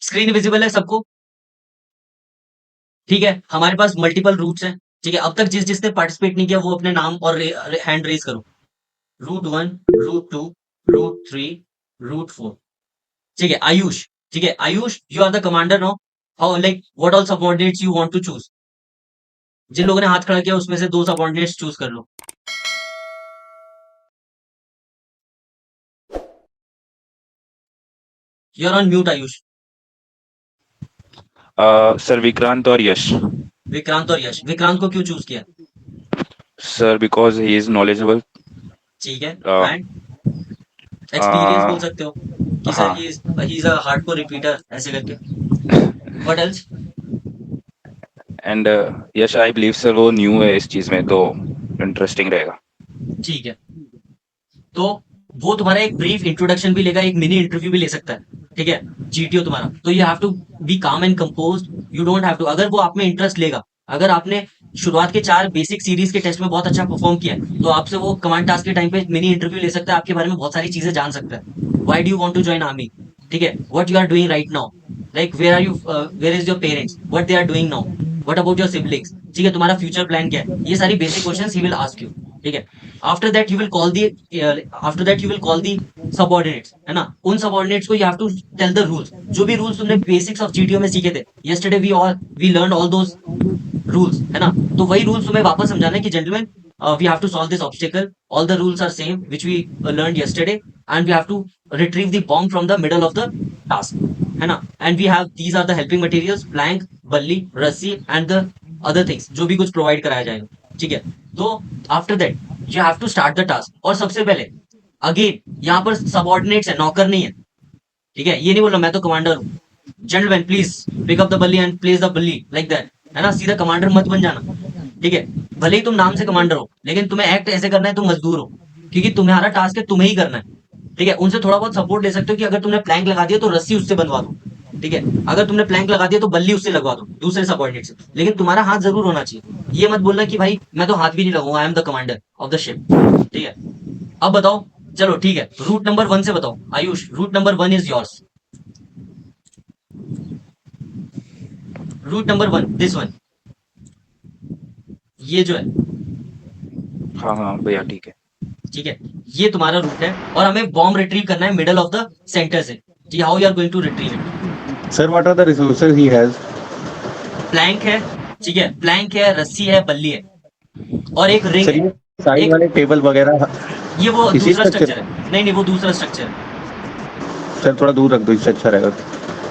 Screen visible है सबको? ठीक है, हमारे पास मल्टीपल रूट्स हैं। ठीक है, अब तक जिसने पार्टिसिपेट नहीं किया वो अपने नाम और हैंड रेज करो। Route 1, route 2, route 3, route 4। ठीक है, आयुष। ठीक है, Ayush, you are the commander now. How, like, what all subordinates you want to choose? जिन लोगों ने हाथ खड़ा किया उसमें से 2 सबऑर्डिनेट्स चूज कर लो। You are on mute Ayush. Sir Vikrant और यश। विक्रांत और यश। विक्रांत को क्यों चूज किया? Sir because he is knowledgeable. ठीक है, एंड एक्सपीरियंस बोल सकते हो कि सर हाँ। He is a hardcore repeater ऐसे करके। What else? And Yash I believe sir वो न्यू है इस चीज में, तो इंटरेस्टिंग रहेगा। ठीक है, तो वो तुम्हारा एक ब्रीफ इंट्रोडक्शन भी लेगा, एक मिनी इंटरव्यू भी ले सकता है। ठीक है, जीटीओ तुम्हारा, तो you have to be calm and compose. You don't have to, अगर वो आप में इंटरेस्ट लेगा, अगर आपने शुरुआत के 4 बेसिक सीरीज के टेस्ट में बहुत अच्छा परफॉर्म किया है, तो आपसे वो कमांड टास्क के टाइम पे मिनी इंटरव्यू ले सकता है, आपके बारे में बहुत सारी चीजें जान सकता है। Why do you want to join army? ठीक है, what you are doing right now, like where are you, where is your parents, what they are doing now, what about your siblings. ठीक है, तुम्हारा फ्यूचर प्लान क्या है, ये सारी basic questions ही विल आस्क यू। ठीक है, after that you will call the, after that you will call the subordinates, है ना? उन सबऑर्डिनेट्स को you have to tell the rules, जो भी रूल्स तुमने बेसिक्स ऑफ जीटीओ में सीखे थे yesterday, we learn all those rules, है ना? तो वही रूल्स तुम्हें वापस समझाना है कि gentleman, we have to solve this obstacle, all the rules are same which we learned yesterday, and we have to retrieve the bomb from the middle of the task, है ना? And we have, these are the helping materials, plank, balli, rassi and the other things, जो भी कुछ provide कराया जाएगा। ठीक है, तो after that you have to start the task. और सबसे पहले, अगेन, यहाँ पर सबऑर्डिनेट्स है, नौकर नहीं है। ठीक है, ये नहीं बोलना मैं तो कमांडर हूँ। Gentleman please pick up the balli and place the balli, like that, है ना? सीधा कमांडर मत बन जाना। ठीक है, भले ही तुम नाम से कमांडर हो, लेकिन तुम्हें एक्ट ऐसे करना है तुम मजदूर हो, क्योंकि तुम्हारा टास्क है, तुम्हें ही करना है। ठीक है, उनसे थोड़ा बहुत सपोर्ट ले सकते हो कि अगर तुमने प्लैंक लगा दिया तो रस्सी उससे बनवा दो। ठीक है, अगर तुमने प्लैंक लगा दिया तो बल्ली उससे लगवा दो, दूसरे सबऑर्डिनेट से। लेकिन तुम्हारा हाथ जरूर होना चाहिए, ये मत बोलना कि भाई मैं तो हाथ भी नहीं लगाऊंगा, I am the commander of the ship. ठीक है, अब बताओ। चलो ठीक है, रूट नंबर 1 से बताओ Ayush, route number 1 is yours. Route number 1, this one, ये जो है। हाँ हाँ भैया ठीक है। ठीक है, ये तुम्हारा रूट है, और हमें बॉम्ब रिट्रीव करना है मिडल ऑफ द सेंटर से। ठीक है, how you are going to retrieve it? Sir, what are the resources he has? Plank है। ठीक है, प्लैंक है, रस्सी है, बल्ली है, और एक रिंग सर है। ये साइड एक, वाले टेबल वगैरह ये वो इसी दूसरा स्ट्रक्चर स्ट्रक्चर है। नहीं नहीं, वो दूसरा स्ट्रक्चर है। सर थोड़ा दूर रख दो, इससे अच्छा रहेगा।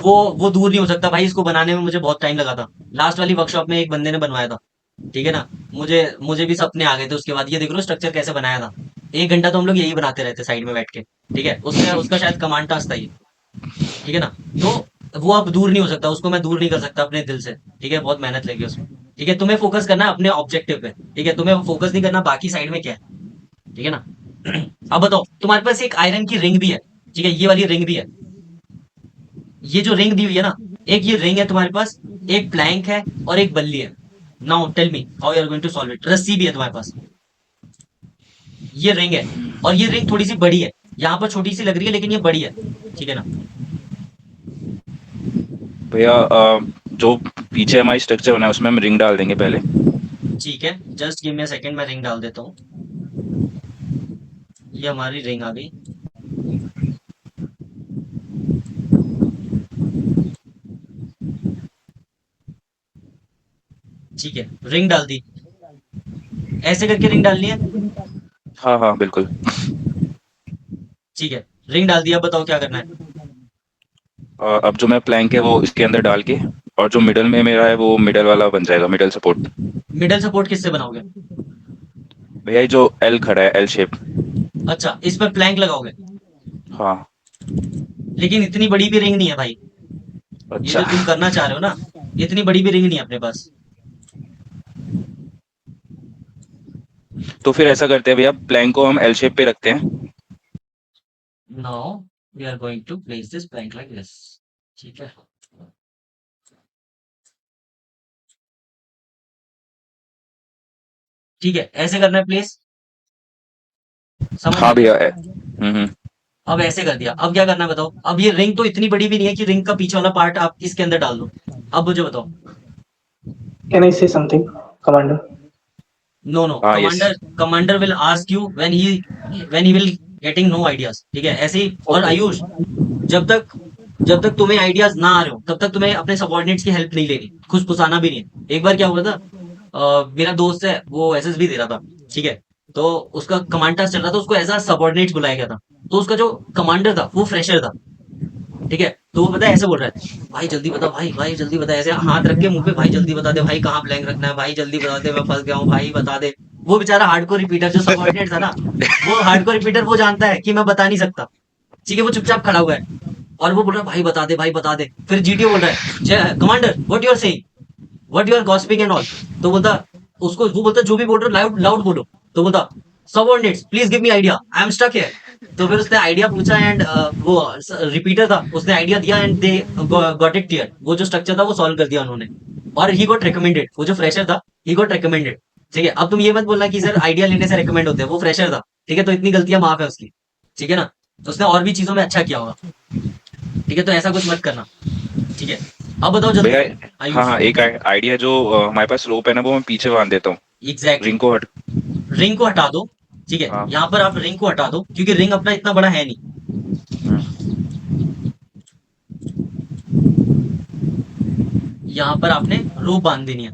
वो दूर नहीं हो सकता भाई, इसको बनाने में मुझे बहुत टाइम लगा था। लास्ट वाली वर्कशॉप में एक बंदे ने बनवाया था। ठीक है ना? मुझे मुझे भी सपने आ गए थे उसके बाद, ये देख लो स्ट्रक्चर कैसे बनाया था। 1 घंटा तो हम लोग यही बनाते रहते साइड में बैठ के। ठीक है, उसमें उसका शायद कमांड टास्क था ये। ठीक है ना? तो वो अब दूर नहीं हो सकता, उसको मैं दूर नहीं कर सकता अपने दिल से। ठीक है, बहुत मेहनत लगी उसमें। ठीक है, तुम्हें फोकस करना है अपने ऑब्जेक्टिव पे। ठीक है, तुम्हें फोकस नहीं करना बाकी साइड में क्या है। ठीक है ना? अब बताओ, तुम्हारे पास एक आयरन की रिंग भी है। ठीक है, ये वाली रिंग भी है। ये जो रिंग दी हुई है ना, एक ये रिंग है तुम्हारे पास, एक प्लैंक है, और एक बल्ली है। Now tell me how you are going to solve it. रस्सी भी है तुम्हारे पास, ये रिंग है, और ये रिंग थोड़ी सी बड़ी है। यहाँ पर छोटी सी लग रही है, लेकिन ये बड़ी है। ठीक है ना? भैया जो पीछे हमारी स्ट्रक्चर बना है उसमें हम रिंग डाल देंगे पहले। ठीक है, just give me a second, मैं रिंग डाल देता हूँ। ये हमारी रिंग आ गई। ठीक है, रिंग डाल दी। ऐसे करके रिंग डालनी है। हाँ हाँ बिल्कुल। ठीक है, रिंग डाल दिया, बताओ क्या करना है। अब जो मैं प्लैंक है वो इसके अंदर डाल के, और जो मिडल में मेरा है वो मिडल वाला बन जाएगा, मिडल सपोर्ट। मिडल सपोर्ट किससे बनाओगे? भैया ये जो एल खड़ा है, एल शेप। अच्छा, इस पर प्लैंक लगाओगे? हाँ। लेकिन इतनी बड़ी भी रिंग नहीं है भाई। ये अच्छा। जो तुम करना चाह रहे हो ना, इतनी बड़ी भी रिंग नहीं है अपने पास। तो फिर ऐसा करते हैं भैया, प्लैंक को हम एल शेप पे रखते हैं। Now we are going to place this plank like this. ठीक है, ठीक है, ऐसे करना है प्लेस। समझ हाँ रहे हो? भैया। हम्म। अब ऐसे कर दिया, अब क्या करना है बताओ। अब ये रिंग तो इतनी बड़ी भी नहीं है कि रिंग का पीछे वाला पार्ट आप इसके अंदर डाल दो। अब मुझे बताओ। Can I say something, Commander? No no, हाँ yes. Commander will ask you when he will getting no ideas, ठीक है ऐसे ही। और Okay. आयुष, जब तक तुम्हें आइडियाज ना आ रहे हो तब तक तुम्हें अपने सबॉर्डिनेट्स की हेल्प नहीं लेनी, खुसफुसाना भी नहीं है। एक बार क्या हुआ था, मेरा दोस्त है वो एसएसबी दे रहा था, ठीक है। तो उसका कमांड टास्क चल रहा था, उसको एज अ सबॉर्डिनेट बुलाया गया था। तो उसका जो कमांडर था वो फ्रेशर था, ठीक है। तो वो पता है ऐसे बोल रहा है, भाई जल्दी बता, भाई भाई जल्दी बता, ऐसे हाथ रख के मुंह पे, भाई जल्दी बता दे भाई, कहाँ ब्लैंक रखना है भाई, जल्दी बता दे, मैं फंस गया हूँ भाई, बता दे। वो बेचारा हार्डकोर रिपीटर जो सबऑर्डिनेट था ना, वो हार्डकोर रिपीटर वो जानता है कि मैं बता नहीं सकता, ठीक है। वो चुपचाप खड़ा हुआ है और वो बोल रहा है भाई बता दे, भाई बता दे। फिर जीटीओ बोल रहा है, commander what you are saying, what you are gossiping and all. तो बोलता, उसको वो बोलता जो भी बोल रहे हो लाउड लाउड बोलो। तो बोलता, subordinates please give me idea, I am stuck here. तो फिर उसने आइडिया पूछा एंड वो रिपीटर था, उसने आइडिया दिया and they got it clear. वो जो स्ट्रक्चर था वो सॉल्व कर दिया उन्होंने, और ही गॉट रिकमेंडेड। वो जो फ्रेशर था ही गॉट रिकमेंडेड, ठीक है। अब तुम ये मत बोलना कि सर आइडिया लेने से रिकमेंड होते हैं, वो फ्रेशर था, ठीक है। तो इतनी गलतियां माफ है उसकी, ठीक है ना। तो उसने और भी चीजों में अच्छा किया होगा, ठीक है। तो ऐसा कुछ मत करना, ठीक है। अब बताओ जल्दी भैया हाँ आयुष। हाँ, एक आइडिया जो हमारे पास रोप है ना, वो मैं पीछे बांध देता हूँ। एग्जैक्टली, रिंग को हट। रिंग को हटा दो, ठीक है। हाँ। यहाँ पर आप रिंग को हटा दो क्योंकि रिंग अपना इतना बड़ा है नहीं। हम्म, यहाँ पर आपने रोप बांध देनी है।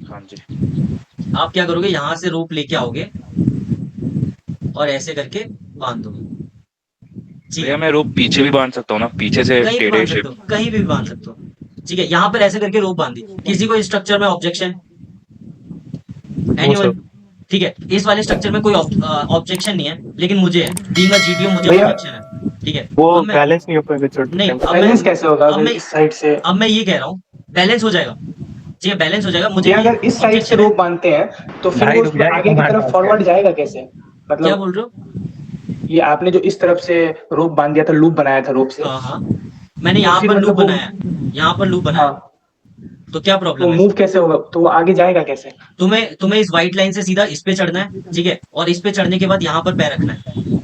हाँ जी। आप क्या करोगे, यहाँ से रोप लेके आओगे और ऐसे करके बांध दोगे, ठीक भैया है। मैं रोप पीछे भी बांध सकता हूँ ना, पीछे से कहीं भी टेढ़े बांध सकते शेप। हो, कहीं भी बांध सकते हो, ठीक है। यहाँ पर ऐसे करके रोप बांधी। किसी को इस स्ट्रक्चर में ऑब्जेक्शन, नो एनीवन, सर। ठीक है। इस वाले स्ट्रक्चर में कोई ऑब्जेक्शन नहीं है, लेकिन मुझे है, बीइंग अ जीटीओ मुझे भैया ऑब्जेक्शन है, ठीक है। वो अब मैं, बैलेंस नहीं हो पाएगा चढ़ते नहीं टाइम। अब मैं बैलेंस कैसे होगा अब अगर मैं इस साइड से? अब मैं ये कह रहा हूँ, बैलेंस हो जाएगा, ठीक है, बैलेंस हो जाएगा। मुझे भैया भी अगर इस साइड से ऑब्जेक्शन है। रोप बांधते हैं तो फिर भाई वो रुक जा, आगे की तरफ फॉरवर्ड जाएगा कैसे? क्या मतलब बोल रहे हो? ये आपने जो इस तरफ से रोप बांध दिया था, लूप बनाया था रोप से, हाँ हाँ, मैंने तो यहाँ फिर पर लूप मतलब वो, बनाया है, यहाँ पर लूप बनाया हाँ, है। तो क्या तो प्रॉब्लम है? मूव कैसे होगा? तो वो आगे जाएगा कैसे? तुम्हें तुम्हें इस व्हाइट लाइन से सीधा इस पे चढ़ना है, ठीक है। और इस पे चढ़ने के बाद यहाँ पर पैर रखना है।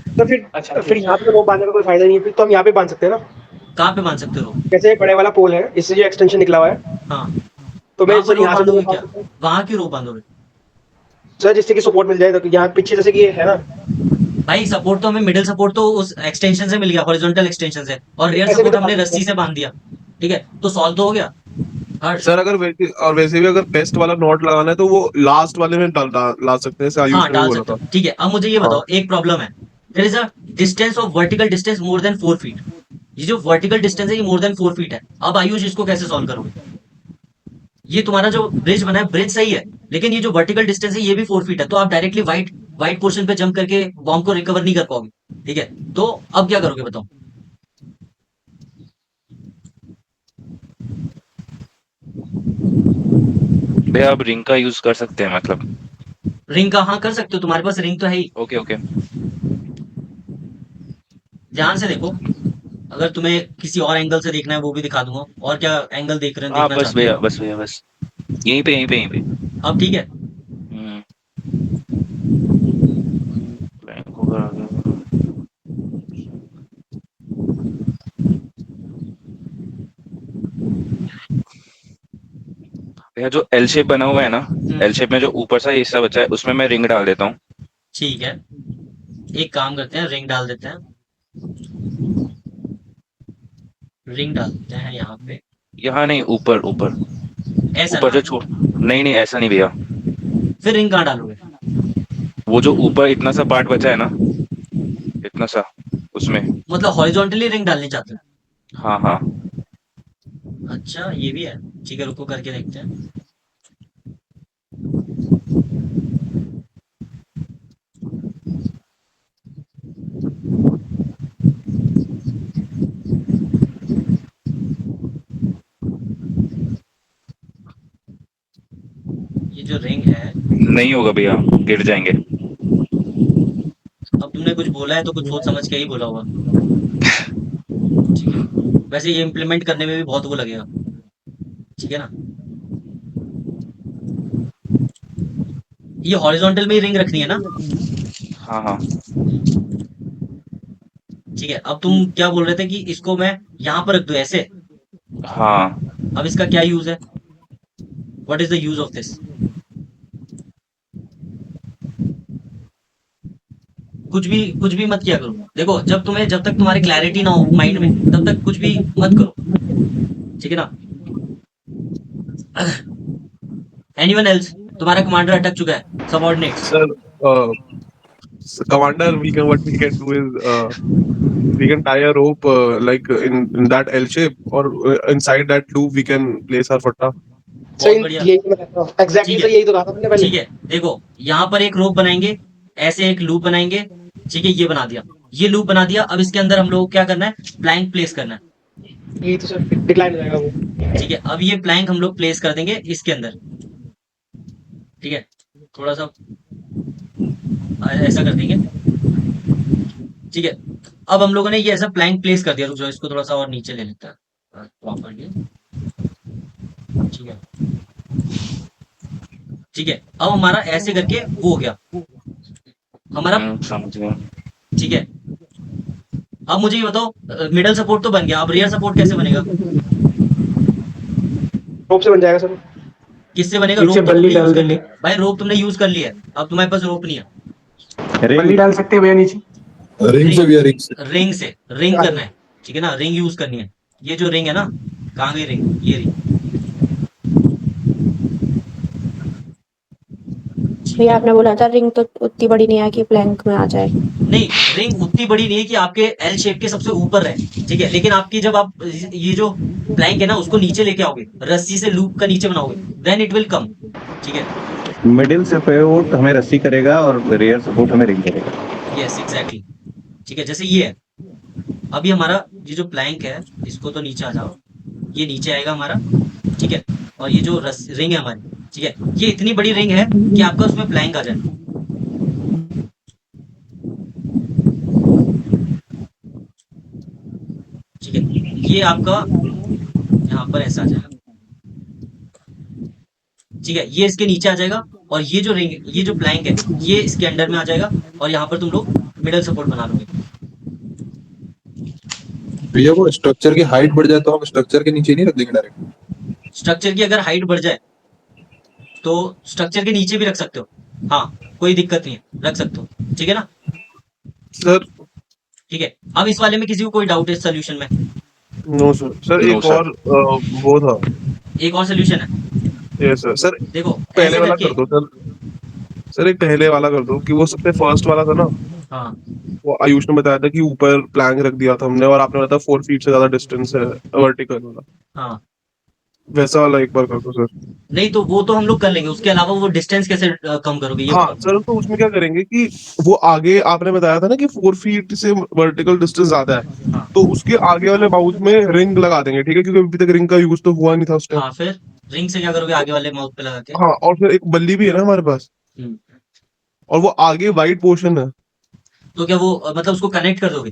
तो अच्छा फिर ठीक यहाँ पे रोप बांधने का कोई फायदा नहीं है, फिर तो हम यहाँ पे बांध सकते हैं ना। कहाँ पे बांध सकते हो? जैसे ये बड़े वाला पोल है, इससे जो एक्सटेंशन निकला हुआ है, हाँ, तो मैं वहां पर सर रोप यहाँ से बांधोगे रोप बांध क्या? सकता हूँ वहां की रोप बांधोगे? सर, जिससे कि सपोर्ट मिल जाए। तो यहाँ पीछे जैसे कि ये है ना, भाई सपोर्ट तो हमें, मिडिल सपोर्ट तो उस एक्सटेंशन से मिल गया, हॉरिजॉन्टल एक्सटेंशन से, और तो रियर ऐसे भी सपोर्ट तो बांध हमने सकते रस्सी हैं। से बांध दिया, ठीक है। तो सॉल्व तो हो गया हर्ष। सर अगर और वैसे भी अगर बेस्ट वाला नोट लगाना है तो वो लास्ट वाले में ला सकते हैं, जैसे आयुष हाँ ने भी डाल बोला सकते था। हो, ठीक है। अब मुझे ये हाँ। बताओ, एक प्रॉब्लम है, there is a distance of vertical distance more than 4 feet. ये जो वर्टिकल डिस्टेंस है ये मोर देन 4 फीट है। अब आयुष इसको कैसे सॉल्व करोगे? ये तुम्हारा जो ब्रिज बना है, ब्रिज सही है, लेकिन ये जो वर्टिकल डिस्टेंस है ये भी 4 फीट है। तो आप डायरेक्टली वाइट वाइट पोर्शन पे जंप करके बॉम्ब को रिकवर नहीं कर पाओगे, ठीक है। तो अब क्या करोगे बताओ? भैया अब रिंग का यूज कर सकते हैं मतलब। रिंग का, हाँ कर सकते हो, तुम्हारे पास रिंग तो है ही। Okay okay. ध्यान से देखो, अगर तुम्हें किसी और एंगल से देखना है वो भी दिखा दूंगा। और क्या एंगल हाँ देखना बस चाहते भैया, हो? बस भैया, बस यहीं पे यहीं पे यहीं पे। अब ठीक है। हम्म, blank होगा आगे। भैया जो एल शेप बना हुआ है ना, एल शेप में जो ऊपर सा हिस्सा बचा है उसमें मैं रिंग डाल देता हूँ। ठीक है, एक काम करते हैं, रिंग डाल देते हैं, रिंग डाल देते हैं यहाँ पे। यहाँ नहीं, ऊपर ऊपर। ऐसा ऊपर ना, जो छोड़, नहीं नहीं ऐसा नहीं भैया। फिर रिंग कहाँ डालोगे? वो जो ऊपर इतना सा पार्ट बचा है ना, इतना सा, उसमें। मतलब हॉरिजॉन्टली रिंग डालनी चाहते हो? हाँ हाँ। अच्छा ये भी है, ठीक है, रुको करके देखते हैं। ये जो रिंग है, नहीं होगा भैया, गिर जाएंगे। अब तुमने कुछ बोला है तो कुछ सोच समझ के ही बोला होगा, ठीक है। वैसे ये इम्प्लीमेंट करने में भी बहुत वो लगेगा, ठीक है ना। ये हॉरिजॉन्टल में ही रिंग रखनी है ना, हाँ हाँ। ठीक ठीक है, अब तुम क्या बोल रहे थे कि इसको मैं यहाँ पर रख दूं ऐसे? हाँ अब इसका क्या यूज है? What is the use of this? कुछ भी मत किया करो। देखो, जब तक तुम्हारी क्लैरिटी ना हो माइंड में, तब तक कुछ भी मत करो, ठीक है ना? Anyone else? तुम्हारा कमांडर अटक चुका है, subordinates. Sir, uh, Commander, what we can do is we can tie a rope like in that L shape, or inside that loop we can place our fatta. बहुत बढ़िया। यही तो मैं कहता हूँ एग्जैक्टली ठीक सर, है, यही तो कहा था मैंने पहले। ठीक है, देखो यहाँ पर एक रोप बनाएंगे, ऐसे एक लूप बनाएंगे, ठीक है, ये बना दिया, ये लूप बना दिया। अब इसके अंदर हम लोग को क्या करना है? प्लैंक प्लेस करना है, यही तो सर डिक्लाइन हो जाएगा वो। ठीक है। अब ये प्लैंक हम लोग प्लेस कर देंगे इसके अंदर, ठीक है, थोड़ा सा ऐसा कर देंगे, ठीक है। अब हम लोगों ने ये ऐसा प्लैंक प्लेस कर दिया। रुक जाओ, इसको थोड़ा सा और नीचे ले लेता है प्रॉपर्ली, ठीक है, ठीक है। अब हमारा ऐसे करके वो हो गया हमारा, समझ गया। ठीक है। अब मुझे ये बताओ, मिडल सपोर्ट तो बन गया, अब रियर सपोर्ट कैसे बनेगा? रोप से बन जाएगा सर। किससे बनेगा? नीचे रोप तो बल्ली तुमने डाल यूज कर देंगे। लिया भाई, रोप तुमने यूज कर लिया है, अब तुम्हारे पास रोप नहीं है। बल्ली डाल सकते हैं भैया नीचे। रिंग से भी है, रिंग से। रिंग करना है, ठीक है ना? रिंग यूज करनी है। ये जो रिंग है ना, कहाँ गई रिंग? ये रिंग, भैया आपने बोला था रिंग तो उतनी बड़ी नहीं है कि प्लैंक में आ जाए। नहीं, रिंग उतनी बड़ी नहीं है कि आपके एल शेप के सबसे ऊपर रहे, ठीक है, लेकिन आपकी जब आप ये जो प्लैंक है ना उसको नीचे लेके आओगे, रस्सी से लूप का नीचे बनाओगे, देन इट विल कम, ठीक है। मिडिल सपोर्ट हमें रस्सी करेगा और रियर सपोर्ट हमें रिंग करेगा। यस एग्जैक्टली, ठीक है, जैसे ये है। अभी हमारा ये जो प्लैंक है, इसको तो नीचे आ जाओ, ये नीचे आएगा हमारा, ठीक है। और ये जो रिंग है हमारी, ठीक है, ये इतनी बड़ी रिंग है कि आपका उसमें प्लैंक आ जाए, ठीक है। ये आपका यहाँ पर ऐसा आ जाएगा, ठीक है, ये इसके नीचे आ जाएगा। और ये जो रिंग, ये जो प्लैंक है, ये इसके अंडर में आ जाएगा, और यहाँ पर तुम लोग मिडल सपोर्ट बना लोगे। भैया वो स्ट्रक्चर की हाइट बढ़ जाए तो हम स्ट्रक्चर के नीचे नहीं रख देंगे डायरेक्ट? स्ट्रक्चर की अगर हाइट बढ़ जाए तो स्ट्रक्चर के नीचे भी रख सकते हो, हाँ, कोई दिक्कत नहीं है, रख सकते हो, ठीक है ना? Sir, ठीक है। अब इस वाले में किसी को कोई डाउट है सोल्यूशन में? no sir. Sir, No, एक sir. और वो था। एक और सोल्यूशन है, Yes sir. Sir, देखो पहले ऐसे वाला करके, कर दो सर। सर एक पहले वाला कर दो कि वो सबसे फर्स्ट वाला था ना, हाँ वो आयुष ने बताया था कि ऊपर प्लैंक रख दिया था हमने, और आपने बताया 4 फीट से ज्यादा डिस्टेंस है वर्टिकल वाला, हाँ। वैसा वाला एक बार कर दो सर। नहीं तो वो तो हम लोग कर लेंगे, उसके अलावा वो डिस्टेंस कैसे कम करोगे ये हाँ बताओ। सर, तो उसमें क्या करेंगे कि वो आगे आपने बताया था ना कि 4 फीट से वर्टिकल डिस्टेंस ज्यादा है, हाँ तो उसके आगे वाले माउथ में रिंग लगा देंगे, ठीक है, क्योंकि अभी तक रिंग का यूज तो हुआ नहीं था उस टाइम। हाँ, फिर रिंग से क्या करोगे? आगे वाले माउथ पे लगा के। हाँ, और फिर एक बल्ली भी है ना हमारे पास, हम्म, और वो आगे वाइड पोर्शन है तो क्या वो मतलब उसको कनेक्ट कर दोगे?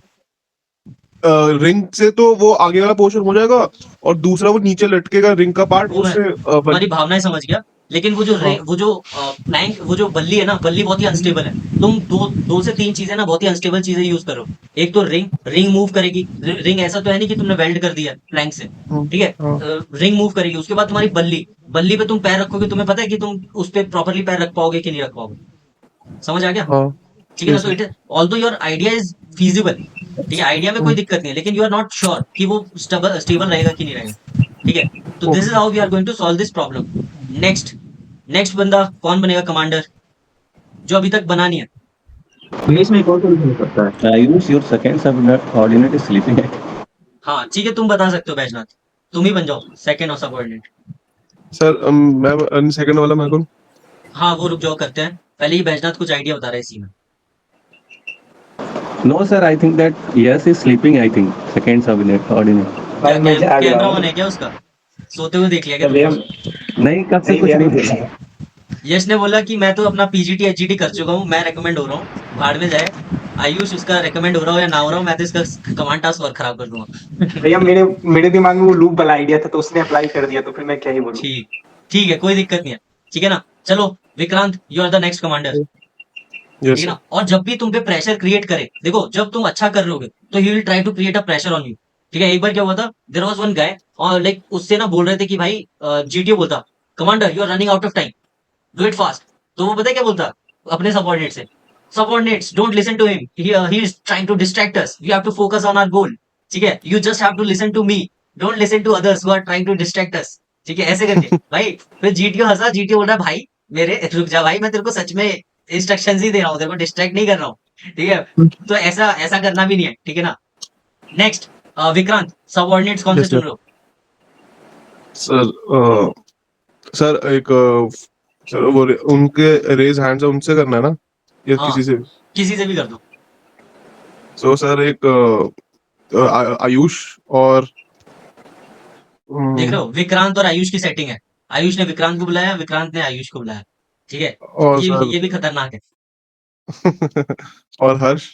रिंग से, तो वो आगे वाला पोर्शन हो जाएगा, और दूसरा वो नीचे लटकेगा रिंग का पार्ट, वो मैं उससे तुम्हारी भावनाएं समझ गया, लेकिन वो जो हाँ। वो जो प्लैंक, वो जो बल्ली है ना, बल्ली बहुत ही अनस्टेबल है। तुम दो से तीन चीजें ना बहुत ही अनस्टेबल चीजें यूज करो। एक तो रिंग मूव करेगी, रिंग ऐसा तो है नहीं कि तुमने वेल्ड कर दिया प्लैंक से, ठीक है, हाँ। रिंग मूव करेगी। उसके बाद तुम्हारी बल्ली, बल्ली पे तुम पैर रखोगे, तुम्हें पता है कि तुम उस पर प्रॉपरली पैर रख पाओगे कि नहीं रख पाओगे? समझ आ गया? हाँ ठीक है ना? तो it although your idea is feasible, ठीक है, आइडिया में कोई दिक्कत नहीं है, लेकिन यू आर नॉट श्योर कि वो स्टेबल रहेगा कि नहीं रहेगा, ठीक है। तो this is how we are going to solve this problem. Next बंदा कौन बनेगा कमांडर, जो अभी तक बना नहीं है? इसमें एक और सोल्यूशन हो सकता है। Use your second subordinate is sleeping है। हाँ ठीक है, तुम बता सकते हो बैजनाथ, तुम ही बन जाओ सेकंड और सबऑर्डिनेट। सर, मैं सेकंड वाला मैं कौन? हाँ वो रुक जाओ, करते हैं, पहले ही बैजनाथ कुछ आइडिया बता रहा है इसी में। No sir, I think that yes is sleeping. I think second subordinate. भाई मैं जाग रहा कैमरा हूँ। ऑन है क्या उसका? सोते हुए देख लिया क्या भैया तुमने? नहीं कब से नहीं कुछ भैया नहीं नहीं बोला। देखा। यश ने बोला कि मैं तो अपना पीजीटी एचजीटी कर चुका हूँ, मैं रेकमेंड हो रहा हूँ, भाड़ में जाए। आयुष उसका रेकमेंड हो रहा हो या ना हो रहा हो, मैं तो इसका कमांड टास्क और खराब कर दूंगा। भैया मेरे दिमाग में वो लूप वाला आइडिया था, तो उसने अप्लाई कर दिया, तो फिर मैं क्या ही बोलूं। ठीक ठीक है, कोई दिक्कत नहीं है, ठीक है ना? चलो Vikrant, you are the next commander. Yes, ठीक है sir. ना। और जब भी तुम पे प्रेशर क्रिएट करे, देखो जब तुम अच्छा कर रहे होगे तो he will try to create a pressure on you. ठीक है, एक बार क्या हुआ था, देयर वाज वन गाय और लाइक उससे ना बोल रहे थे कि भाई जीटीओ बोलता, commander you are running out of time, do it fast. तो वो पता है क्या बोलता अपने सबऑर्डिनेट से, subordinates don't listen to him, he is trying to distract us, we have to focus on our goal. ठीक है, you just have to listen to me, don't listen to others who are trying to distract us. ठीक है, ऐसे करके भाई। फिर GTO हंसा, GTO बोल रहा है भाई मेरे रुक जा भाई, मैं तेरे को सच में इंस्ट्रक्शंस ही दे रहा हूँ, तेरे को डिस्ट्रैक्ट नहीं कर रहा हूँ। ठीक है, तो ऐसा ऐसा करना भी नहीं है। ठीक है ना। नेक्स्ट, विक्रांत, सबऑर्डिनेट्स कौन से Yes, चुन sir. रहे हो? सर सर एक सर वो उनके रेज हैंड्स है उनसे करना है ना या हाँ, किसी से? किसी से भी कर दो। सो सर एक आयुष और देख रहे हो, विक्रांत और आयुष की सेटिंग है। आयुष ने विक्रांत को बुलाया, विक्रांत ने आयुष को बुलाया। ठीक है, और ये सर भी खतरनाक है। और हर्ष.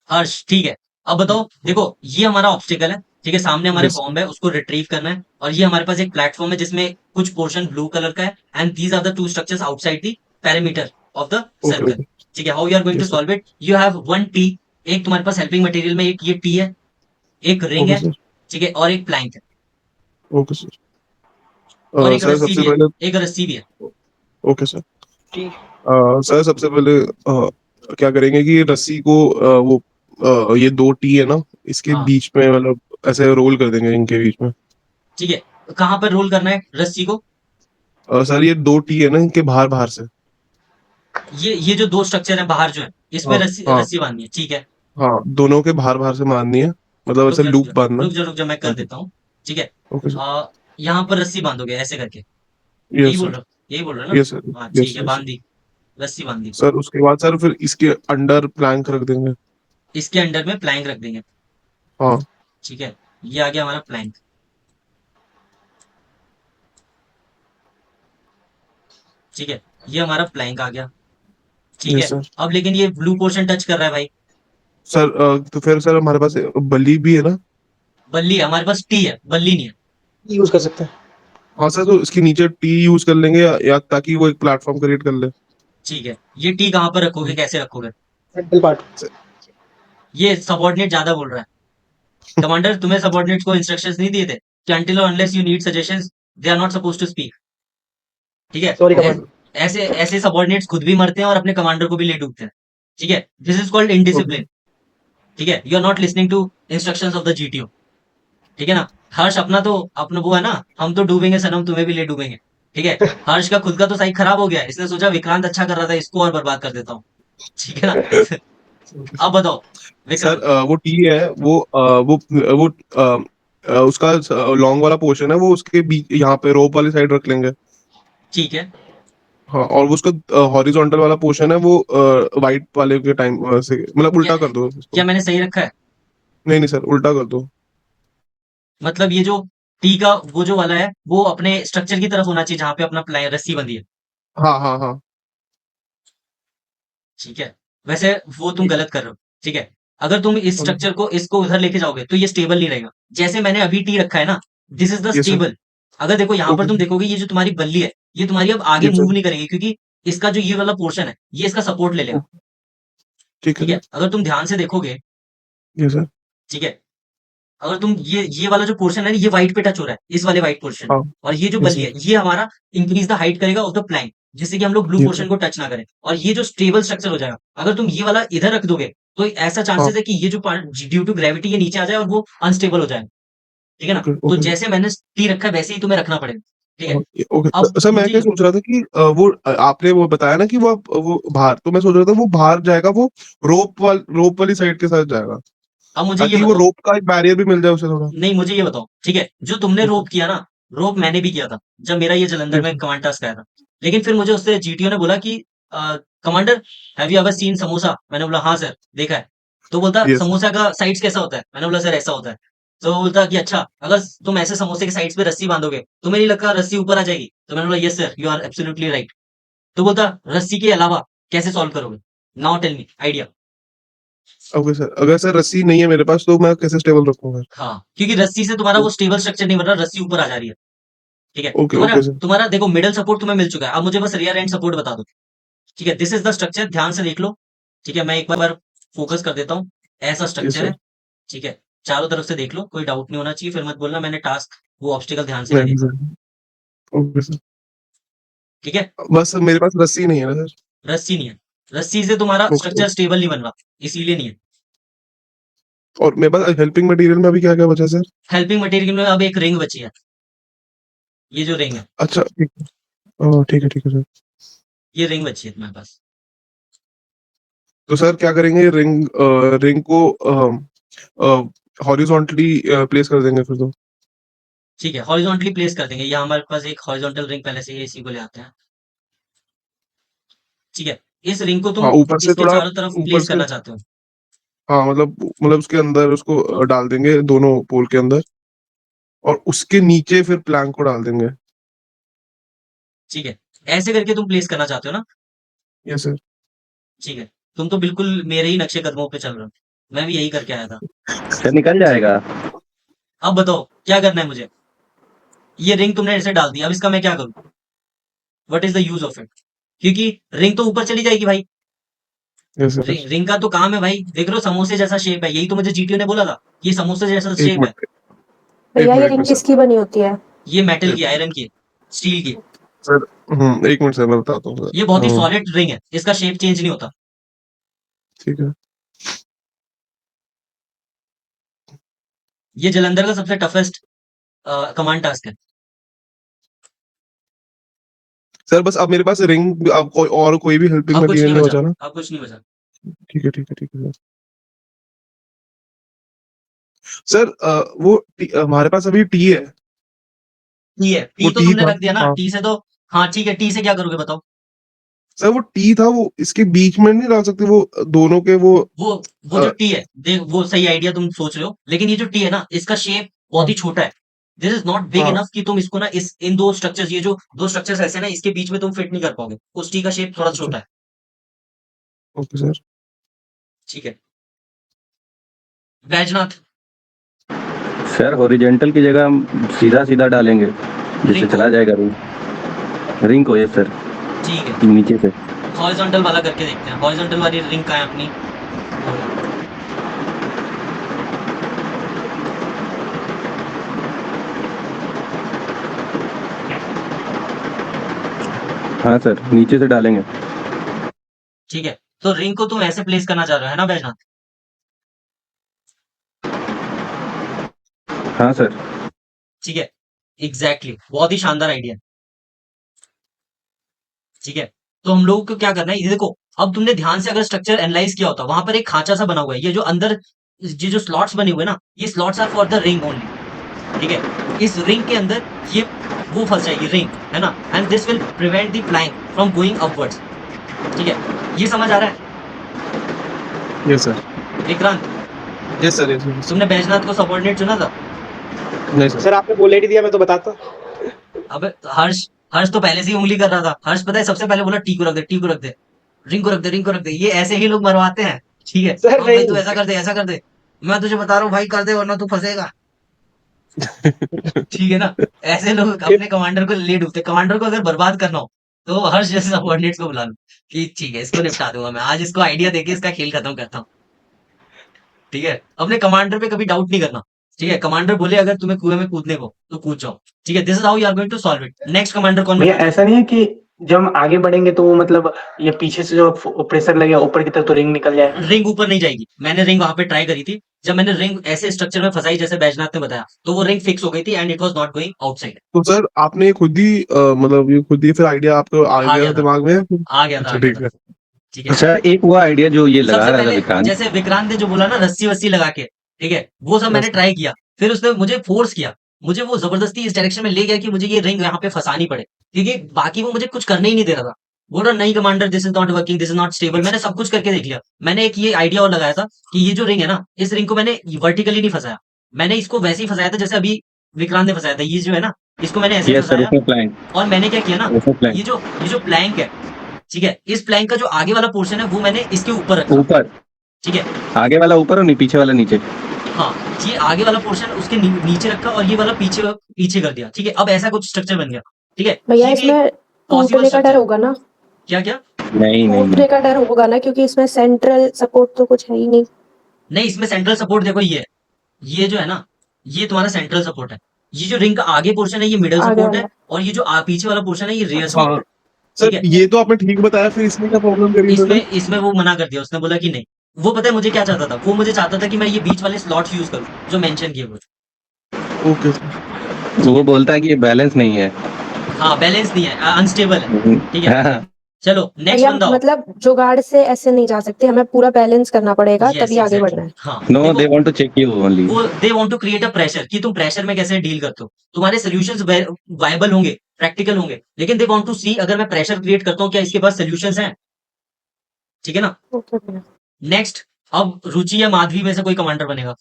हर्ष, ठीक है। अब बताओ, देखो ये हमारा ऑब्स्टिकल है। ठीक है, सामने हमारे Yes. बॉम्ब है, उसको रिट्रीव करना है। और ये हमारे पास एक प्लेटफॉर्म है जिसमें कुछ पोर्शन ब्लू कलर का है, and these are the two structures outside the perimeter of the Okay. Circle. Okay. ठीक है, how you are going to Yes, sir. Solve it, you have one T. एक तुम्हारे पास helping material में एक ये T है, एक रिंग Okay, है, sir. ठीक है, और एक प्लैंक है, Okay, sir. और एक सर रस्सी सबसे भी है, पहले एक रस्सी भी है। Okay sir. ठीक सर सबसे पहले क्या करेंगे कि रस्सी को वो ये दो टी है ना इसके हाँ, बीच में मतलब ऐसे रोल कर देंगे इनके बीच में. ठीक है। कहाँ पर रोल करना है रस्सी को? सर ये दो टी है ना इनके बाहर बाहर से. ये जो दो स्ट्रक्चर है बाहर जो है, इस पे हाँ रस्सी हाँ रस्सी बांधनी है। ठीक है, हाँ दोनों के बाहर बाहर से मारनी है मतलब रुक ऐसे जा रुक लूप जा बांधना. रुक जा रुक जा, मैं कर हाँ. देता हूँ। ठीक है, ओके सर. यहाँ पर रस्सी बांधोगे ऐसे करके, यही यस बोल सर. रहा हूँ, यही बोल रहा है ना? Yes sir. हाँ यस ठीक है, यस बांध दी, रस्सी बांध दी। सर. उसके बाद सर फिर इसके अंडर प्लैंक रख देंगे. इसके अंडर में प्लैंक रख देंगे। हाँ. ठीक है, ये आ गया हमारा प्लैंक। ठीक है, ये हमारा प्लैंक आ गया। ठीक यस है, सर. अब लेकिन ये ब्लू पोर्शन टच कर रहा है भाई। सर तो फिर सर हमारे पास बली भी है ना. बल्ली है हमारे पास, टी है, बल्ली नहीं है। यूज कर सकते हैं. हाँ सर तो इसके नीचे टी यूज कर लेंगे या ताकि वो एक प्लेटफॉर्म क्रिएट कर ले. ठीक है, ये टी कहाँ पर रखोगे, कैसे रखोगे? Frontal part. ये सबऑर्डिनेट ज्यादा बोल रहा है। कमांडर, तुम्हें सबऑर्डिनेट्स को इंस्ट्रक्शंस नहीं दिए थे कि until or unless you need suggestions they are not supposed to speak? ठीक है, सॉरी कमांडर. ऐसे ऐसे सबऑर्डिनेट्स खुद भी मरते हैं और अपने कमांडर को भी ले डूबते हैं। ठीक है, दिस इज कॉल्ड इनडिसिप्लिन। ठीक है, you are not listening to instructions of the GTO. ठीक है ना। हर्ष, अपना तो अपना वो है ना, हम तो डूबेंगे सनम, तुम्हें भी ले डूबेंगे। ठीक है, हर्ष का खुद का तो साइड खराब हो गया, इसने सोचा विक्रांत अच्छा कर रहा था, इसको और बर्बाद कर देता हूँ। ठीक है ना। अब बताओ सर विक्रांत। वो टी है वो उसका लॉन्ग वाला पोर्शन है वो उसके बीच यहाँ पे रोप वाली साइड रख लेंगे. ठीक है, हाँ और वो उसका हॉरिजॉन्टल वाला पोर्शन है वो वाइट वाले के टाइम से मतलब क्या उल्टा कर दो इसको. क्या मैंने सही रखा है? नहीं नहीं सर उल्टा कर दो. मतलब ये जो टी का वो जो वाला है वो अपने स्ट्रक्चर की तरफ होना चाहिए जहां पे अपना रस्सी बंधी है। हाँ हाँ हाँ. ठीक है, वैसे वो तुम गलत कर रहे हो। ठीक है, अगर तुम इस स्ट्रक्चर को इसको उधर लेके जाओगे तो ये स्टेबल नहीं रहेगा। जैसे मैंने अभी टी रखा है ना, this is the yes sir. Stable. अगर देखो यहाँ पर ओके. तुम देखोगे ये जो तुम्हारी बल्ली है, ये तुम्हारी अब आगे यस मूव सर. नहीं करेगी क्योंकि इसका जो ये वाला पोर्शन है ये इसका सपोर्ट ले लेगा। ठीक है ठीक है, सर. अगर तुम ध्यान से देखोगे, यस सर. ठीक है, अगर तुम ये वाला जो पोर्शन है ना, ये व्हाइट पे टच हो रहा है, इस वाले व्हाइट पोर्शन, हाँ. और ये जो यस बल्ली सर. है ये हमारा इंक्रीज द हाइट करेगा ऑफ द प्लैंक, जिससे कि हम लोग ब्लू यस पोर्शन सर. को टच ना करें, और ये जो स्टेबल स्ट्रक्चर हो जाएगा। अगर तुम ये वाला इधर रख दोगे तो ऐसा हाँ. चांसेस है कि ये जो पार्ट ड्यू टू ग्रेविटी ये नीचे आ जाए और वो अनस्टेबल हो जाए। ठीक है ना। ओके तो ओके. जैसे मैंने टी रखा है वैसे ही तुम्हें रखना पड़ेगा। ठीक है, ओके अब सर मैं मुझे क्या सोच रहा था कि वो आपने वो बताया ना कि वो बाहर तो मैं सोच रहा था वो बाहर जाएगा वो रोप वाली साइड के साथ जाएगा अब मुझे ये ताकि वो बताओ, रोप का एक बैरियर भी मिल जाए उसे थोड़ा. नहीं मुझे ये बताओ, ठीक है, जो तुमने यस रोप किया ना, रोप मैंने भी किया था जब मेरा ये जलंधर में सर. कमांड टास्क आया था। लेकिन फिर मुझे उससे जीटीओ ने बोला कि commander, have you ever seen samosa? मैंने बोला हाँ सर, देखा है। तो बोलता यस. समोसा का साइड्स कैसा होता है? मैंने बोला सर ऐसा होता है। तो वो बोलता कि अच्छा, अगर तुम ऐसे समोसे के साइड्स पे रस्सी बांधोगे तुम्हें नहीं लगता रस्सी ऊपर आ जाएगी? तो मैंने बोला yes sir, you are absolutely right. तो बोलता रस्सी के अलावा कैसे सॉल्व करोगे? Now tell me idea. Okay sir अगर सर रस्सी नहीं है मेरे पास तो मैं कैसे स्टेबल रखूंगा. हाँ, क्योंकि रस्सी से तुम्हारा वो स्टेबल स्ट्रक्चर नहीं बन रहा, रस्सी ऊपर आ जा रही है। ठीक है, ओके तुम्हारा ओके सर. तुम्हारा देखो मिडल सपोर्ट तुम्हें मिल चुका है, अब मुझे बस रियर एंड सपोर्ट बता दो। ठीक है, दिस इज द स्ट्रक्चर, ध्यान से देख लो। ठीक है, मैं एक बार फोकस कर देता हूँ। ऐसा स्ट्रक्चर है, sir. ठीक है, चारों तरफ से देख लो, कोई डाउट नहीं होना चाहिए, फिर मत बोलना मैंने टास्क वो ऑब्स्टिकल ध्यान से नहीं नहीं देखा, सर, ओके सर। ठीक है। बस मेरे पास रस्सी नहीं है ना सर। रस्सी नहीं है, रस्सी से तुम्हारा ओके। स्ट्रक्चर स्टेबल नहीं बन रहा, इसीलिए नहीं है। और मेरे पास हेल्पिंग मटेरियल में अभी क्या क्या बचा सर? हेल्पिंग मटेरियल में अब एक रिंग बची है, ये जो रिंग है, अच्छा ठीक है। ठीक है सर। ये रिंग बची है तुम्हारे पास। तो सर क्या करेंगे, रिंग को हॉरिजॉन्टली प्लेस कर देंगे फिर तो। ठीक है, हॉरिजॉन्टली प्लेस कर देंगे, या हमारे पास एक हॉरिजॉन्टल रिंग पहले से ही है, इसी को ले आते हैं। ठीक है, इस रिंग को तुम हाँ ऊपर से इसके थोड़ा, चारों तरफ ऊपर प्लेस से करना चाहते हो। हाँ मतलब उसके अंदर उसको डाल देंगे दोनों पोल के अंदर, और उसके नीचे फिर प्लैंक को डाल देंगे। ठीक है, ऐसे करके तुम प्लेस करना चाहते हो ना? Yes sir. ठीक है, तुम तो बिल्कुल मेरे ही नक्शे कदमों पे चल रहे हो, मैं भी यही करके आया था। सर निकल जाएगा। अब बताओ क्या करना है मुझे? ये रिंग तुमने ऐसे डाल दी, अब इसका मैं क्या करूं? What is the use of it? क्योंकि रिंग तो ऊपर चली जाएगी भाई। Yes sir. रिंग का तो काम है भाई, देख रहे हो समोसे जैसा शेप है, यही तो मुझे जीटीओ ने बोला था, ये समोसे जैसा एक शेप है। मिनट, भैया ये मिनट रिंग में सर। किसकी बनी होती है? ये मेटल की, आयरन की, स्टील की, सर एक मिनट सर, मैं बताता हूँ ये सर। बहुत ही सॉलिड रिंग है, इसका शेप चेंज नहीं होता। ठीक है ये जलंधर का सबसे टफेस्ट कमांड टास्क है। सर, बस अब मेरे पास रिंग, अब कोई भी हेल्पिंग अब कुछ मटेरियल नहीं नहीं बचा, बचा ना? अब कुछ नहीं बचा। ठीक है सर। सर वो हमारे पास अभी टी है। टी है, वो टी तो टी तुमने था। रख दिया ना, हाँ टी से तो। हाँ ठीक है, टी से क्या करोगे बताओ? सर, वो टी था, वो इसके बीच में नहीं डाल सकते, वो दोनों के वो। वो वो जो टी है, देख वो सही आइडिया तुम सोच रहे हो, लेकिन ये जो टी है ना, इसका शेप बहुत ही छोटा है। दिस इज नॉट बिग हाँ इनफ कि तुम इसको ना इस इन दो स्ट्रक्चर्स, ये जो दो स्ट्रक्चर्स ऐसे ना, इसके बीच में तुम फिट नहीं कर पाओगे, उस टी का शेप थोड़ा अच्छा, छोटा है। Okay sir. ठीक है, बैजनाथ, सर हॉरिजेंटल की जगह हम सीधा सीधा डालेंगे, जिससे रिंग चला को, जाएगा रिंग को। यस सर, ठीक है, नीचे से। हॉरिजॉन्टल वाला करके देखते हैं। हॉरिजॉन्टल वाली रिंग का है अपनी? हाँ सर, नीचे से डालेंगे। ठीक है, तो रिंग को तुम ऐसे प्लेस करना चाह रहे हो, है ना बैजनाथ? हाँ सर। ठीक है, एग्जैक्टली, बहुत ही शानदार आइडिया। ठीक है, तो हम लोगों को क्या करना है, ये देखो, अब तुमने ध्यान से अगर स्ट्रक्चर एनालाइज किया होता, वहां पर एक खांचा सा बना हुआ है, ये जो अंदर ये जो स्लॉट्स बने हुए हैं ना, ये slots are for the ring only. ठीक है, इस रिंग के अंदर ये वो फंस जाएगी रिंग, है ना, and this will prevent the plank from going upwards. ठीक है, ये समझ आ रहा है yes sir. Vikrant? Yes sir. Yes तुमने बैजनाथ को सबऑर्डिनेट चुना था? नहीं सर। सर आपने बोल ही नहीं दिया, मैं तो बताता। अब हर्ष, हर्ष तो पहले से ही उंगली कर रहा था। हर्ष पता है सबसे पहले बोला टी को रख दे, टी को रख दे, रिंग को रख दे, रिंग को रख दे। ये ऐसे ही लोग मरवाते हैं। ठीक है, सर हाँ भाई नहीं। तू ऐसा कर दे, ऐसा कर दे, मैं तुझे बता रहा हूँ भाई, कर दे वरना तू फंसेगा। ठीक है ना, ऐसे लोग अपने कमांडर को ले डूबते। कमांडर को अगर बर्बाद करना हो तो हर्ष जैसे सबऑर्डिनेट्स को बुला लो कि ठीक है इसको निपटा दूंगा मैं आज, इसको आइडिया देके इसका खेल खत्म करता हूँ। ठीक है, अपने कमांडर पे कभी डाउट नहीं करना। ठीक है, कमांडर बोले अगर तुम्हें कुएं में कूदने को तो कूद जाओ। ठीक है, this is how you are going to solve it. Next commander कौन भैया बनना ऐसा नहीं है कि जब हम आगे बढ़ेंगे तो वो मतलब ये पीछे से जो प्रेशर लगेगा ऊपर की तरफ तो रिंग निकल जाए। चाहता? रिंग ऊपर नहीं जाएगी, मैंने रिंग वहां पे ट्राई करी थी। जब मैंने रिंग ऐसे स्ट्रक्चर में फंसाई जैसे बैजनाथ ने बताया, तो वो रिंग फिक्स हो गई थी and it was not going outside. तो सर आपने खुद ही मतलब ये खुद ही फिर आइडिया आपको आ आ गया गया था था, दिमाग में या फिर? आ गया था, अच्छा आ गया ठीक था। है। ठीक है, सर एक वो आइडिया जो ये लगा सबसे रहा था पहले विक्रांत। जैसे विक्रांत ने जो बोला ना रस्सी वस्सी लगा के, ठीक है, वो सब मैंने यस ट्राई किया। फिर उसने मुझे फोर्स किया, मुझे वो जबरदस्ती इस डायरेक्शन में ले गया कि मुझे ये रिंग यहाँ पे फंसानी पड़े, क्योंकि बाकी वो मुझे कुछ करने ही नहीं दे रहा था। बोल रहा नहीं commander, this is not working, this is not stable. मैंने सब कुछ करके देख लिया। मैंने एक ये आइडिया और लगाया था कि ये जो रिंग है ना, इस रिंग को मैंने वर्टिकली नहीं फंसाया, मैंने इसको वैसे ही फंसाया था जैसे अभी विक्रांत ने फंसाया था। ये जो है ना, इसको मैंने ऐसे यस सर, फंसाया। उसमें प्लैंक, और मैंने क्या किया ना, उसमें प्लैंक ये जो प्लैंक है, ठीक है, इस प्लैंक का जो आगे वाला पोर्शन है वो मैंने इसके ऊपर रखा। ऊपर, ठीक है, आगे वाला ऊपर और नहीं पीछे वाला नीचे। हाँ, ये आगे वाला पोर्शन उसके नीचे रखा और ये वाला पीछे पीछे कर दिया। ठीक है, अब ऐसा कुछ स्ट्रक्चर बन गया। ठीक है, भैया ये भी इसमें पॉसिबल टूटने का डर स्ट्रक्चर। होगा ना? क्या क्या? नहीं नहीं टूटने का डर होगा ना, क्योंकि इसमें सेंट्रल सपोर्ट तो कुछ है ही नहीं। नहीं, इसमें सेंट्रल सपोर्ट देखो, ये जो है ना, ये तुम्हारा सेंट्रल सपोर्ट है। ये जो रिंग का आगे पोर्शन है ये मिडल आगे सपोर्ट है, वाला। और ये जो पीछे वाला पोर्शन है ये रियर हाँ सपोर्ट है। ठीक सर, है, ये तो आपने ठीक बताया, फिर इसमें क्या प्रॉब्लम करी इसमें इन्होंने? इसमें वो मना कर दिया, उसने बोला कि नहीं। वो पता है मुझे क्या चाहता था, वो मुझे चाहता था कि मैं ये बीच वाले स्लॉट्स यूज करूं जो मेंशन किए वो। Okay sir. वो बोलता है कि ये बैलेंस नहीं है। हाँ, बैलेंस नहीं है, अनस्टेबल है। ठीक है, हाँ, चलो नेक्स्ट भैया बंदा हो। मतलब जुगाड़ से ऐसे नहीं जा सकते, हमें पूरा बैलेंस करना पड़ेगा यस तभी आगे एग्जैक्टली, बढ़ना है। हाँ नो देखो, they want to check you only. वो they want to create a pressure कि तुम प्रेशर में कैसे डील करते हो, तुम्हारे सॉल्यूशंस वायबल होंगे, प्रैक्टिकल होंगे, लेकिन दे वांट टू सी अगर मैं प्रेशर क्रिएट करता हूँ क्या इसके पास सॉल्यूशंस हैं। ठीक है ना। ओके भैया। नेक्स्ट, अब रुचि या माधवी में से कोई कमांडर बनेगा।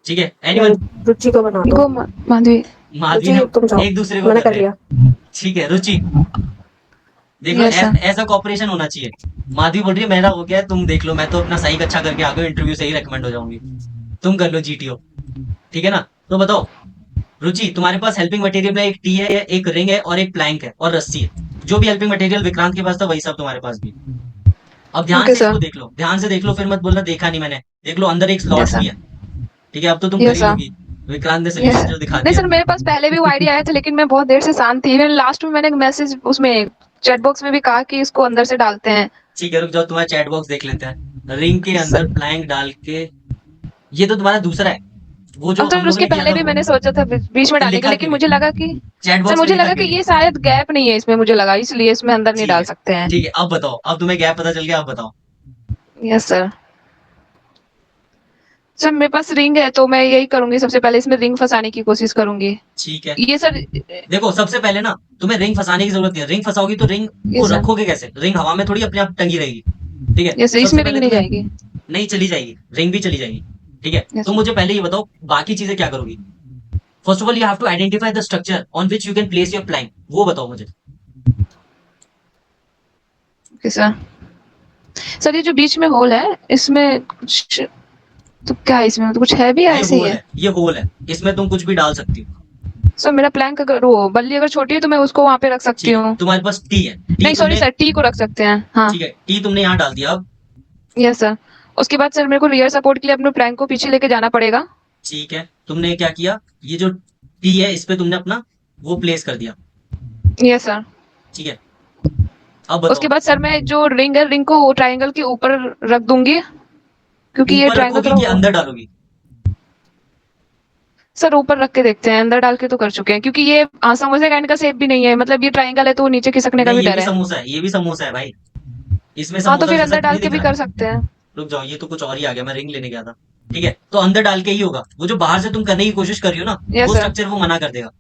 ठीक है, एनीवन। रुचि को बना दो। को माधवी। माधवी रुचि ने तुम जाओ, एक दूसरे को मैंने कर कर रहे हैं। लिया। ठीक है, रुचि देख लो, Yes, sir. ऐसा कॉपरेशन होना चाहिए। माधवी बोल रही है मेरा हो गया है, तुम देख लो, मैं तो अपना सही अच्छा करके आ गया, इंटरव्यू से ही रेकमेंड हो जाऊंगी, तुम कर लो जीटीओ। ठीक है ना। तो बताओ रुचि, तुम्हारे पास हेल्पिंग मटेरियल में एक टी है, एक रिंग है और एक प्लैंक है और रस्सी है। जो भी हेल्पिंग मटेरियल विक्रांत के पास था वही सब तुम्हारे पास भी है। अब ध्यान Okay, से sir. इसको देख लो, ध्यान से देख लो, फिर मत बोलना देखा नहीं मैंने। देख लो अंदर एक स्लॉट्स Yes, भी sir. है। ठीक है, अब तो तुम कर Yes, ही sir. लोगी। विक्रांत ने Yes. सोल्यूशन जो दिखा नहीं दिया। सर, मेरे पास पहले भी वो आइडिया आया था, लेकिन मैं बहुत देर से शांत थी। मैंने लास्ट में मैंने एक मैसेज उसमें चैट बॉक्स में भी कहा कि इसको अंदर से डालते हैं। ठीक है, रुक जाओ, तुम्हारा चैट बॉक्स देख लेते हैं। रिंग के अंदर सर, प्लैंक डाल के, ये तो तुम्हारा दूसरा है। वो जो अब तो हम लोगों उसके ने किया पहले था भी वो मैंने सोचा था बीच में तो डालने के, लिखा लेकिन क्यों नहीं? मुझे लगा कि चैट सर बॉक्स में मुझे लिखा लगा क्यों कि नहीं? ये शायद गैप नहीं है इसमें, मुझे लगा इसलिए इसमें अंदर नहीं ठीक डाल है, सकते हैं। ठीक है, अब बताओ, अब तुम्हें गैप पता चल गया, अब बताओ। Yes sir. सर मेरे पास रिंग है तो मैं यही करूंगी, सबसे पहले इसमें रिंग फंसाने की कोशिश करूंगी। ठीक है, ये सर। देखो सबसे पहले ना तुम्हें रिंग फंसाने की जरूरत नहीं है। रिंग फंसाओगी तो रिंग को यस सर। रखोगे कैसे? रिंग हवा में थोड़ी अपने आप टंगी रहेगी। ठीक है, यस सर, तो सबसे इसमें रिंग पहले नहीं तुम्हें जाएगी। नहीं चली जाएगी, रिंग भी चली जाएगी। ठीक है, यस तो सर। मुझे पहले ये बताओ बाकी चीजें क्या करोगी। First of all you have to identify the structure on which you can place your plank, वो बताओ मुझे। Okay sir. सर ये जो बीच में होल है इसमें कुछ तो क्या है, इसमें तो कुछ है भी या ये ऐसे ही होल है? है, ये होल है, इसमें तुम कुछ भी डाल सकती हो। सर मेरा प्लैंक अगर वो बल्ली अगर छोटी है तो मैं उसको वहां पे रख सकती ठीक है, हूँ। तुम्हारे पास टी है, टी नहीं सॉरी तुमने, सर, टी को रख सकते हैं हाँ। ठीक है, टी तुमने यहाँ डाल दिया। अब यस सर। उसके बाद सर मेरे को रियर सपोर्ट के लिए अपने प्लैंक को पीछे लेके जाना पड़ेगा। ठीक है, तुमने क्या किया, ये जो टी है इस पे तुमने अपना वो प्लेस कर दिया। Yes sir. ठीक है, अब उसके बताओ। बाद सर मैं जो रिंग है, रिंग को ट्रायंगल के ऊपर रख दूंगी, क्योंकि ये ऊपर ट्रायंगल रखोगी थोड़ा कि अंदर डालोगी? सर ऊपर रख के देखते हैं, अंदर डाल के तो कर चुके हैं, क्योंकि ये समोसे काइंड का शेप भी नहीं है, मतलब ये ट्रायंगल है तो वो नीचे खिसकने का नहीं, भी ये डर भी है। समोसा है, ये भी समोसा है भाई, इसमें हाँ तो समोसा फिर अंदर खिसक डाल नहीं के दिख भी रहा कर है। सकते हैं। रुक जाओ, ये तो कुछ और ही आ गया, मैं रिंग लेने गया था। ठीक है, तो अंदर डाल के ही होगा, वो जो बाहर से तुम करने की कोशिश कर रही हो ना, यस वो सर। स्ट्रक्चर वो मना कर देगा।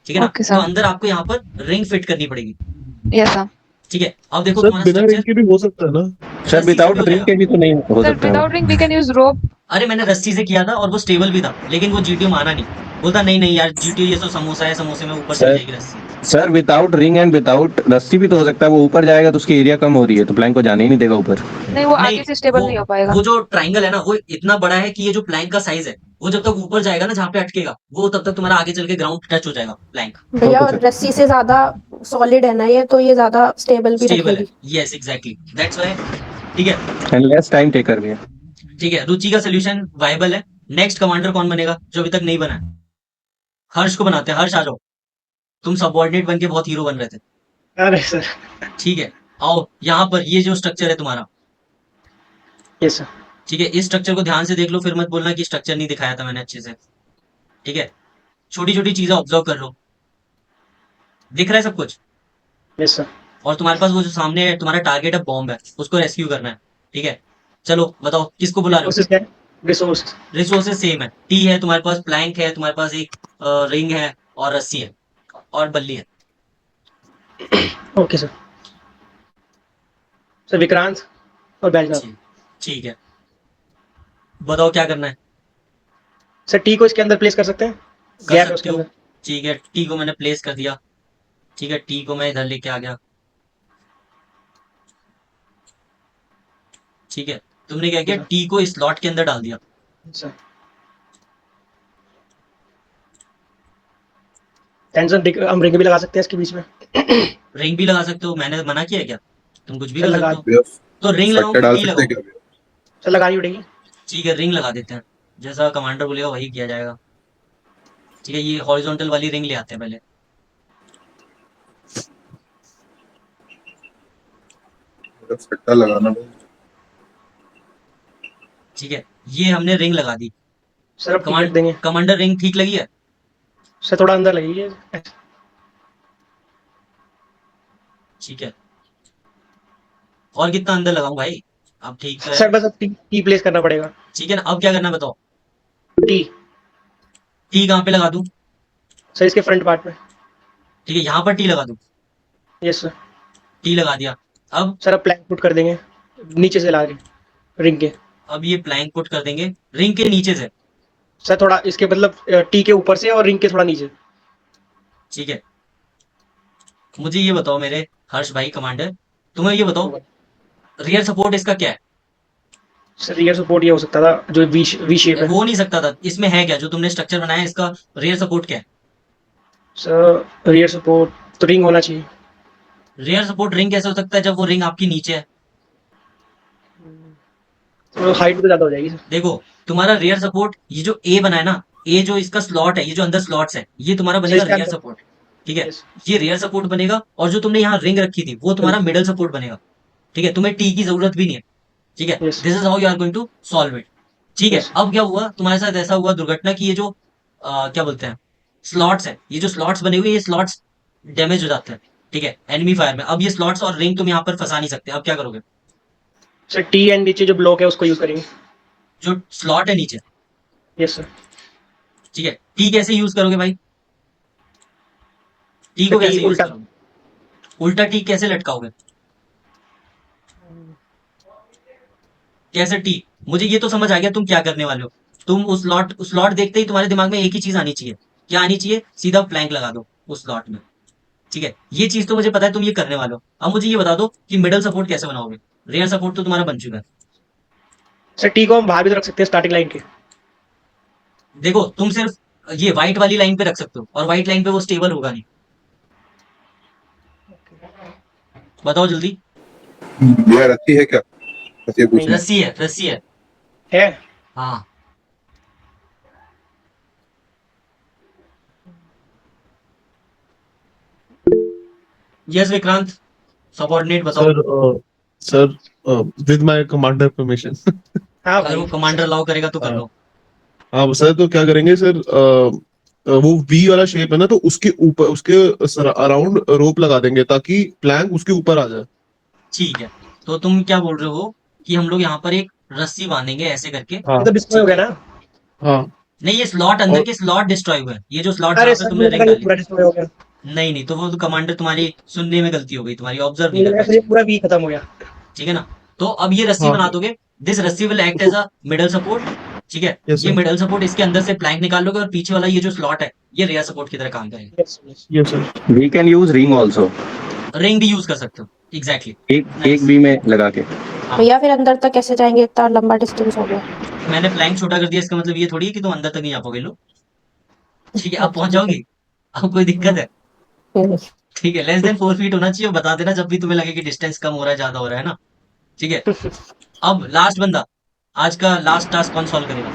ठीक है ना, ओके तो सर। अंदर आपको यहाँ पर रिंग फिट करनी पड़ेगी। Yes sir. ठीक है, अब देखो सर तुम्हारा बिना रिंग स्ट्रक्चर के भी हो सकता है ना? सर रस्सी से विदाउट भी हो रिंग जाएगा। के भी तो नहीं हो सर सकता है वो। Without ring we can use rope. अरे मैंने रस्सी से किया था और वो स्टेबल भी था, लेकिन वो जीटीओ माना नहीं। बोलता नहीं नहीं यार, जीटीओ ये तो समोसा है, समोसे में ऊपर चली सर जाएगी रस्सी। Sir without ring and without रस्सी भी तो हो सकता है, वो ऊपर जाएगा तो उसकी एरिया कम हो रही है तो प्लैंक को जाने ही नहीं देगा ऊपर। नहीं वो नहीं, आगे से स्टेबल वो नहीं हो पाएगा। वो जो ट्राइंगल है ना वो इतना बड़ा है कि ये जो प्लैंक का साइज है वो जब तक ऊपर जाएगा ना जहाँ पे अटकेगा, वो तब तक तुम्हारा आगे चल के ग्राउंड टच हो जाएगा प्लैंक। भैया ओके सर। रस्सी से ज्यादा सॉलिड है ना ये, तो ये ज्यादा स्टेबल भी स्टेबल है, रखेगी। Yes exactly, that's why. ठीक है, एंड लेस टाइम टेकर भी है। ठीक है, रुचि का सोल्यूशन वायबल है। नेक्स्ट कमांडर कौन बनेगा जो अभी तक नहीं बना है? हर्ष को बनाते हैं। हर्ष आ जाओ, तुम सबऑर्डिनेट बन के बहुत हीरो बन रहे थे। अरे सर। ठीक है, आओ यहाँ पर, ये जो स्ट्रक्चर है तुम्हारा, यस सर। ठीक है, इस स्ट्रक्चर को ध्यान से देख लो, फिर मत बोलना कि स्ट्रक्चर नहीं दिखाया था मैंने अच्छे से। ठीक है, छोटी छोटी चीजें ऑब्जर्व कर लो, दिख रहा है सब कुछ। Yes sir. और तुम्हारे पास वो जो सामने है, तुम्हारा टारगेट है, बॉम्ब है, उसको रेस्क्यू करना है। ठीक है, चलो बताओ किसको बुला रहे हो? प्रोसेस क्या है? रिसोर्स। रिसोर्सेज सेम है, टी है तुम्हारे पास, प्लैंक है तुम्हारे पास, एक रिंग है और रस्सी है और बल्ली है। Okay sir. सर विक्रांत और बैजनाथ। ठीक ठीक है, बताओ क्या करना है? सर टी को इसके अंदर प्लेस कर सकते हैं? कर गैप है सकते उसके हो। अंदर। ठीक है, टी को मैंने प्लेस कर दिया। ठीक है, टी को मैं इधर लेके आ गया। ठीक है, तुमने क्या किया, टी को इस स्लॉट के अंदर डाल दिया। सर टेंशन हम रिंग भी लगा सकते हैं इसके बीच में। रिंग भी लगा सकते हो, मैंने मना किया है क्या? तुम कुछ भी चल कर लगा सकते हो। तो रिंग लगाओ, फट्टे डाल टी सकते हैं लगाओ। क्या भैया? चल लगानी पड़ेगी। ठीक है, रिंग लगा देते हैं, जैसा कमांडर बोलेगा वही किया जाएगा। ठीक है, ये हॉरिजॉन्टल वाली रिंग ले आते हैं पहले। फट्टा लगाना भाई। ठीक है, ये हमने रिंग लगा दी। सर अब टिकट देंगे। कमांडर रिंग ठीक लगी है? सर थोड़ा अंदर लगेगी। ठीक है, और कितना अंदर लगाऊं भाई? अब ठीक है। सर बस अब टी प्लेस करना पड़ेगा। ठीक है ना, अब क्या करना है बताओ? टी टी कहाँ पे लगा दूं? सर इसके फ्रंट पार्ट में। ठीक है, यहाँ पर टी लगा दूं। Yes sir. टी लगा दिया। अब सर अब प्लैंक पुट कर देंगे नीचे से ला के रिंग के। अब ये प्लैंक पुट कर देंगे रिंग के नीचे से। सर थोड़ा इसके मतलब टी के ऊपर से और रिंग के थोड़ा नीचे। ठीक है, मुझे ये बताओ मेरे हर्ष भाई कमांडर, तुम्हें ये बताओ रियर सपोर्ट इसका क्या है? सर रियर सपोर्ट ये हो सकता था जो वी शेप है। हो नहीं सकता था, इसमें है क्या? जो तुमने स्ट्रक्चर बनाया है इसका रियर सपोर्ट क्या है? सर रियर सपोर्ट तो रिंग होना चाहिए। रियर सपोर्ट रिंग कैसे हो सकता है जब वो रिंग आपकी नीचे है? तो हाइट तो ज्यादा हो जाएगी सर। देखो, तुम्हारा रियर सपोर्ट ये जो ए बना है ना, ए जो इसका स्लॉट है, ये जो अंदर स्लॉट्स है, ये तुम्हारा बनेगा इसका रियर अंदर- सपोर्ट। ठीक है, Yes. ये रियर सपोर्ट बनेगा, और जो तुमने यहाँ रिंग रखी थी वो तुम्हारा मिडल सपोर्ट बनेगा। ठीक है, तुम्हें टी की जरूरत भी नहीं है। ठीक है, Yes. This is how you are going to solve it. ठीक है, Yes. अब क्या हुआ तुम्हारे साथ? ऐसा हुआ दुर्घटना की ये जो क्या बोलते हैं, स्लॉट्स है, ये जो स्लॉट्स बने हुए, ये स्लॉट्स डैमेज हो जाते हैं। ठीक है, एनिमी फायर में। अब ये स्लॉट्स और रिंग तुम यहाँ पर फंसा नहीं सकते। अब क्या करोगे? सर टी एंड नीचे जो ब्लॉक है उसको यूज करेंगे। जो स्लॉट है नीचे, यस सर। ठीक है, टी कैसे यूज करोगे भाई? टी को टी कैसे यूज उल्टा। करोगे? उल्टा टी कैसे लटकाओगे? कैसे टी? मुझे ये तो समझ आ गया तुम क्या करने वाले हो। तुम उस स्लॉट देखते ही तुम्हारे दिमाग में एक ही चीज आनी चाहिए। क्या आनी चाहिए? सीधा फ्लैंक लगा दो उस स्लॉट में। ठीक है, ये चीज तो मुझे पता है तुम ये करने वाले हो। अब मुझे ये बता दो कि मिडल सपोर्ट कैसे बनाओगे? रियर सपोर्ट तो तुम्हारा बन चुका है। सर टी को हम बाहर भी तो रख सकते हैं स्टार्टिंग लाइन के। देखो, तुम सिर्फ ये व्हाइट वाली लाइन पे रख सकते हो, और व्हाइट लाइन पे वो स्टेबल होगा नहीं। बताओ जल्दी। भैया रस्सी है क्या? बस ये पूछना है। रस्सी है, रस्सी है। है हाँ, यस विक्रांत, सबऑर्डिनेट बताओ। Sir, with my commander permission. हाँ अगर वो भाई। कमांडर अलाउ करेगा तो कर लो। हाँ सर, तो क्या करेंगे सर? वो वी वाला शेप है ना, तो उसके ऊपर, उसके अराउंड रोप लगा देंगे ताकि प्लैंक उसके ऊपर आ जाए। ठीक है, तो तुम क्या बोल रहे हो कि हम लोग यहाँ पर एक रस्सी बांधेंगे ऐसे करके? हाँ ये तो डिस्प्ले हो गया ना। हाँ नहीं, ये स्लॉट अंदर और- के स्लॉट डिस्ट्रॉय हुए हैं। ये जो स्लॉट अरे पे सर तुमने मुझे रिंग लगा ये डाली। पूरा डिस्प्ले हो गया। नहीं नहीं, तो वो तो कमांडर तुम्हारी सुनने में गलती हो गई, तुम्हारी ऑब्जर्व नहीं मुझे कर लगा पाए। ये पूरा वी खत्म हो गया। ठीक है ना, तो अब ये रस्सी हाँ। बना दोगे। दिस रस्सी will act as a middle support. ठीक है, Yes, ये sir. मिडल सपोर्ट, इसके अंदर से प्लैंक निकाल लोगे, और पीछे वाला ये जो स्लॉट है ये रियर सपोर्ट की तरह काम करेगा। Yes, yes. Yeah sir. We can use ring also, ring भी यूज कर सकते हो। एग्जैक्टली, एक वी में लगा के। भैया फिर अंदर तक कैसे जाएंगे? इतना लंबा डिस्टेंस हो गया। मैंने प्लैंक छोटा कर दिया, इसका मतलब ये थोड़ी है कि तुम अंदर तक नहीं जा पाओगे। लो, ठीक है, अब पहुंच जाओगे। अब कोई दिक्कत है? ठीक है, लेस देन 4 फीट होना चाहिए। बता देना जब भी तुम्हें लगे कि डिस्टेंस कम हो रहा है, ज्यादा हो रहा है ना। ठीक है, अब लास्ट बंदा, आज का लास्ट टास्क कौन सॉल्व करेगा?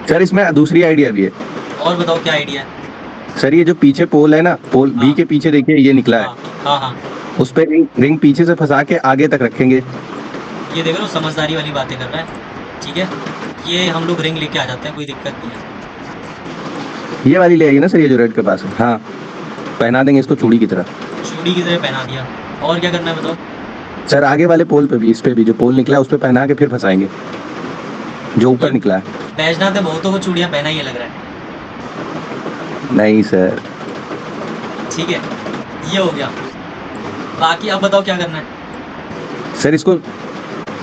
सर इसमें दूसरी आइडिया भी है। और बताओ क्या आइडिया है? सर ये जो पीछे पोल है ना, पोल बी हाँ। के पीछे देखिए ये निकला है, हाँ हाँ हाँ, उस पर रिंग पीछे से फंसा के आगे तक रखेंगे। ये देख रहे हो, समझदारी वाली बातें कर रहा है। ठीक है, ये हम लोग रिंग लेके आ जाते हैं, कोई दिक्कत नहीं है। ये वाली ले आइए ना सर, ये जो रेड के पास है। हाँ, पहना देंगे इसको चूड़ी की तरह। चूड़ी की तरह पहना दिया। और क्या करना है बताओ? सर आगे वाले पोल पे भी, इस पे भी जो पोल निकला है उस पे पहना के फिर फंसाएंगे जो ऊपर निकला है। बैजनाथ ने बहुतों को चूड़ियां पहना, ये लग रहा है। नहीं सर, ठीक है, ये हो गया। बाकी अब बताओ क्या करना है? सर इसको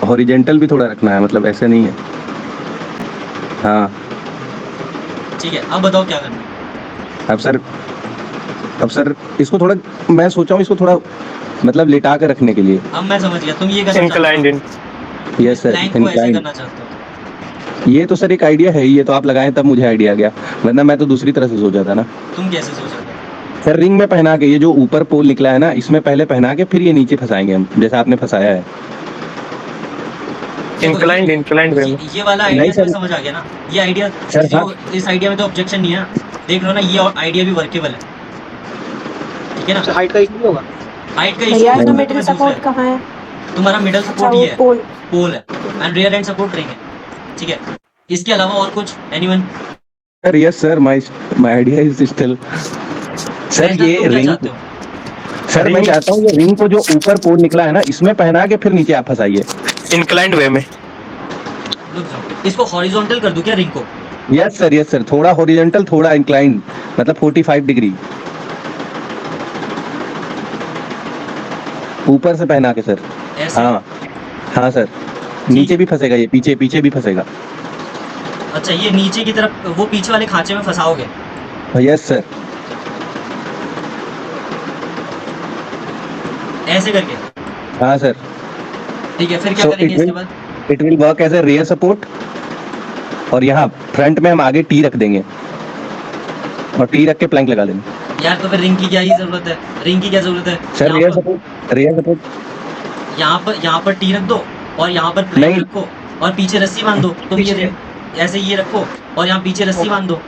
हॉरिजेंटल भी थोड़ा रखना है, मतलब ऐसे नहीं है। हाँ, ठीक है, अब बताओ क्या करना है? अब सर इसको थोड़ा, मैं सोचा हूँ इसको थोड़ा मतलब लिटा कर रखने के लिए। अब मैं समझ गया, तुम ये करना चाहते इंक्लाइंड इन। यस सर, प्लैंक को ऐसे inclined। करना चाहते हो? ये तो सर एक आइडिया है ही, ये तो आप लगाए तब मुझे आइडिया आ गया, वरना मैं तो दूसरी तरह से सोचा था ना। तुम कैसे सोच रहे हो? सर रिंग में पहना के, ये जो ऊपर पोल निकला है ना, इसमें पहले पहना के फिर ये नीचे फंसाएंगे हम, जैसा आपने फंसाया है। इंक्लाइंड इंक्लाइंड वे में। ये वाला नहीं आइडिया सर। समझ आ गया ना, ये आइडिया सर, जो हाँ। इस आइडिया में तो ऑब्जेक्शन नहीं है, देख लो ना, ये आइडिया भी वर्केबल है, ठीक है ना। हाइट का इशू होगा। हाइट का भैया इशू तो मिडिल सपोर्ट कहाँ है? तुम्हारा मिडल अच्छा सपोर्ट वो ही है, पोल। पोल है, and rear and support ring है, ठीक है। इसके अलावा और कुछ anyone? Sir yes sir, my idea is still sir ये तुम क्या रिंग। चाहते हो? सर मैं चाहता हूँ ये रिंग को जो ऊपर पोल निकला है ना, इसमें पहना के फिर नीचे आप फंसाइए। इंक्लाइंड वे में। रुक जाओ, इसको हॉरिजॉन्टल कर दूं क्या रिंग को? यस सर, थोड़ा हॉरिजॉन्टल थोड़ा इंक्लाइंड, मतलब 45 डिग्री ऊपर से पहना के सर। ऐसे? हाँ हाँ सर, नीचे भी फंसेगा ये, पीछे पीछे भी फंसेगा। अच्छा, ये नीचे की तरफ वो पीछे वाले खांचे में फंसाओगे? Yes sir. ऐसे करके? हाँ सर। ठीक है, फिर क्या So करेंगे it इसके will- बाद? It will work as a rear support, और यहाँ फ्रंट में हम आगे टी रख देंगे और टी रख के प्लैंक लगा देंगे। यार तो फिर रिंग की क्या ही जरूरत है, रिंग की क्या जरूरत है? सर यहाँ रियर पर सपोर्ट, रियर सपोर्ट। यहाँ पर टी रख दो और यहाँ पर प्लैंक नहीं। रखो और पीछे रस्सी बांध दो, तो ये रिंग ऐसे ये रखो और यहाँ पीछे रस्सी बांध दो,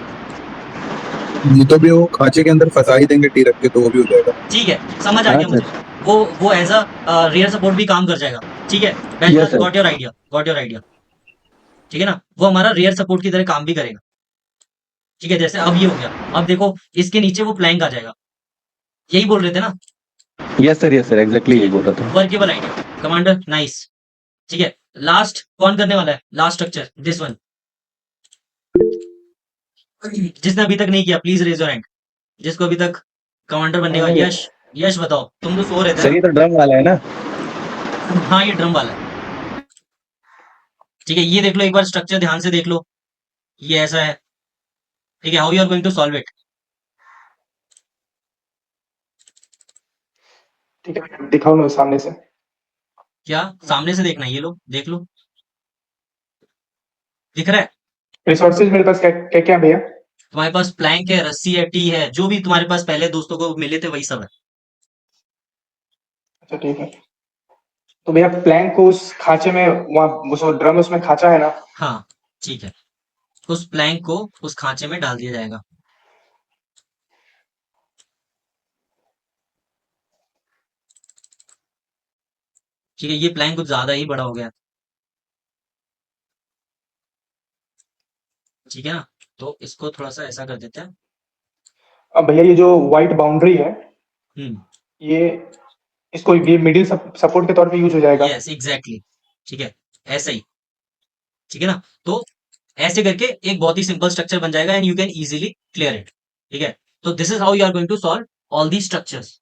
ये तो भी वो खांचे के अंदर फंसा ही देंगे टी रख के, तो वो भी हो जाएगा। ठीक है, समझ आ हाँ गया सर। मुझे। वो एज अ रियर सपोर्ट भी काम कर जाएगा, ठीक है। Yes, sir. Got your idea, ठीक है ना, वो हमारा रियर सपोर्ट की तरह काम भी करेगा, ठीक है। जैसे अब ये हो गया, अब देखो इसके नीचे वो प्लैंक आ जाएगा, यही बोल रहे थे ना? यस सर, एग्जैक्टली यही बोल रहा था। वर्केबल आइडिया कमांडर, नाइस, ठीक है। लास्ट कौन करने वाला है? Last structure, this one. जिसने अभी तक नहीं किया प्लीज रेज योर हैंड, जिसको अभी तक कमांडर बनने का। यश, यश बताओ, तुम तो सो रहे थे सर ये ना? तो ड्रम वाला है ना? हाँ, ये ड्रम वाला है, ठीक है। ये देख लो एक बार, स्ट्रक्चर ध्यान से देख लो, ये ऐसा है, ठीक है। How you are going to solve it? ठीक है, दिखाओ ना सामने से। क्या सामने से देखना है? ये लो, देख लो, दिख रहा है? रिसोर्सेज मेरे पास क्या क्या क्या है भैया? तुम्हारे पास प्लैंक है, रस्सी है, टी है, जो भी तुम्हारे पास पहले दोस्तों को मिले थे वही सब है। अच्छा ठीक है। तो भैया प्लैंक को उस खांचे में, वहाँ उस ड्रम उसमें खांचा है ना? हाँ, ठीक है, उस प्लैंक को उस खांचे में डाल दिया जाएगा। ठीक है, ये प्लैंक कुछ ज्यादा ही बड़ा हो गया, ठीक है ना, तो इसको थोड़ा सा ऐसा कर देते हैं। अब भैया ये जो व्हाइट बाउंड्री है, हम्म, ये इसको ये मिडिल सपोर्ट के तौर पे यूज हो जाएगा। यस एग्जैक्टली, ठीक है, ऐसे ही, ठीक है ना। तो ऐसे करके एक बहुत ही सिंपल स्ट्रक्चर बन जाएगा and you can easily clear it, ठीक है। तो this is how you are going to solve all the structures.